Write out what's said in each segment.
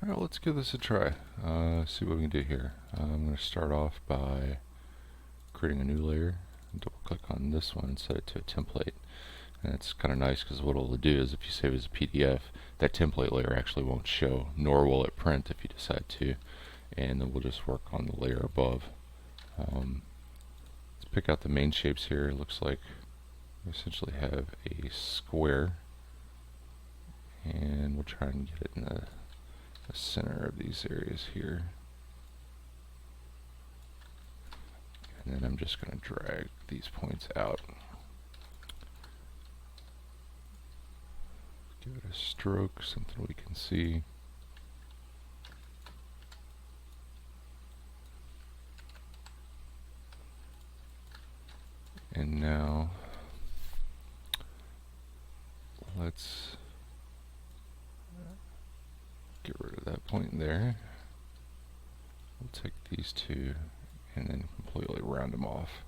Alright, let's give this a try. See what we can do here. I'm going to start off by creating a new layer. Double click on this one and set it to a template. And it's kind of nice because what it'll do is if you save it as a PDF, that template layer actually won't show, nor will it print if you decide to. And then we'll just work on the layer above. Let's pick out the main shapes here. It looks like we essentially have a square. And we'll try and get it in the center of these areas here. And then I'm just going to drag these points out. Give it a stroke, something we can see. And now let's get rid of that point there. We'll take these two and then completely round them off.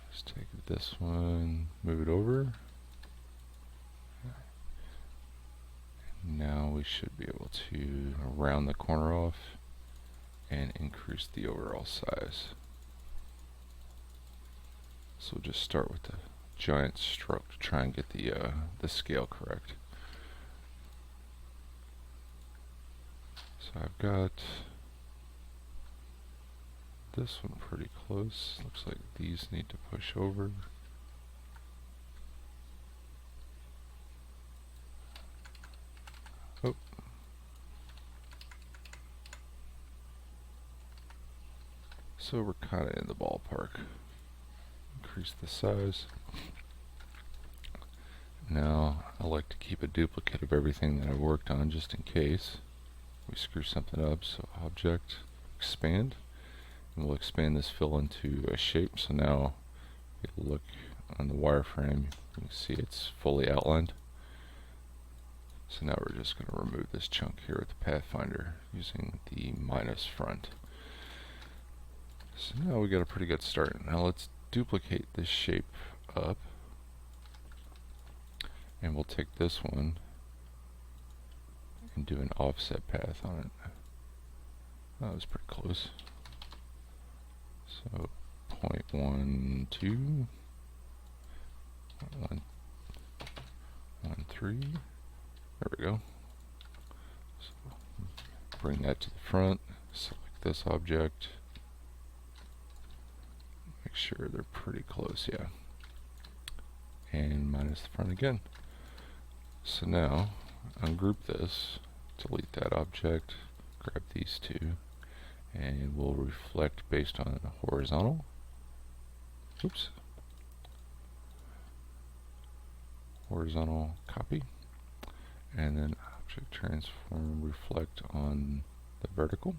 Let's take this one, move it over. And now we should be able to round the corner off and increase the overall size. So we'll just start with the giant stroke to try and get the scale correct. So I've got this one pretty close. Looks like these need to push over. Oh. So we're kind of in the ballpark. Increase the size. Now I like to keep a duplicate of everything that I've worked on just in case we screw something up. So object, expand, and we'll expand this fill into a shape. So now if you look on the wireframe, you can see it's fully outlined. So now we're just going to remove this chunk here with the Pathfinder using the minus front. So now we got a pretty good start. Now let's duplicate this shape up, and we'll take this one and do an offset path on it. That was pretty close. So 0.12, 1.13. There we go. So bring that to the front. Select this object. Make sure they're pretty close, yeah. And minus the front again. So now ungroup this, delete that object, grab these two, and we'll reflect based on a horizontal. Oops. Horizontal copy, and then object transform reflect on the vertical.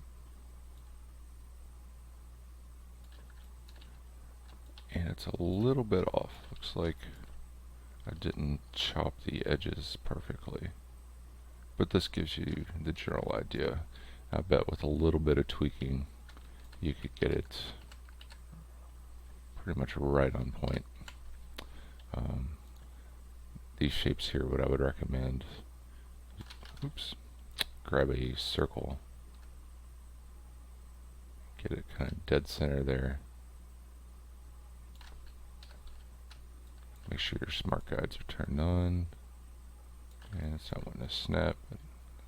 And it's a little bit off. Looks like I didn't chop the edges perfectly. But this gives you the general idea. I bet with a little bit of tweaking, you could get it pretty much right on point. These shapes here, what I would recommend, oops, grab a circle, get it kind of dead center there. Make sure your smart guides are turned on, and it's not wanting to snap, but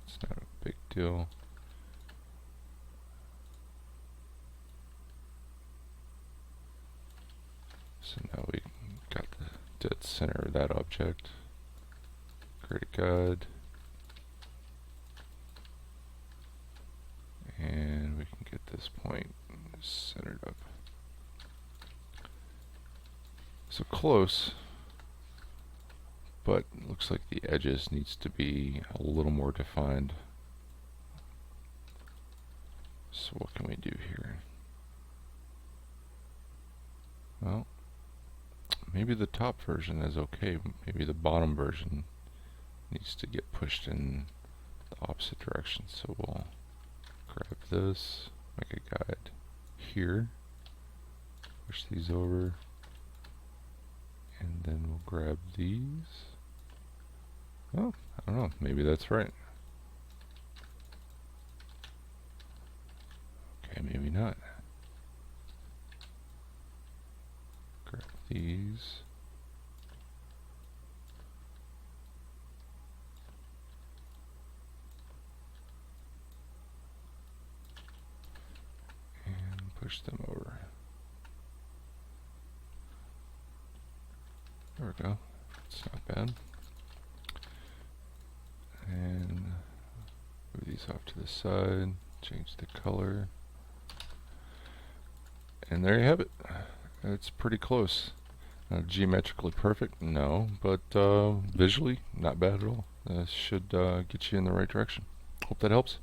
it's not a big deal. So now we got the dead center of that object. Create a guide, and we can get this point centered up. So close, but it looks like the edges needs to be a little more defined. So what can we do here? Well, maybe the top version is okay. Maybe the bottom version needs to get pushed in the opposite direction. So we'll grab this, make a guide here, push these over, and then we'll grab these. Oh, I don't know, maybe that's right. Okay, maybe not. Grab these. And push them over. There we go. It's not bad. And move these off to the side. Change the color. And there you have it. It's pretty close. Geometrically perfect? No. But visually, not bad at all. Should get you in the right direction. Hope that helps.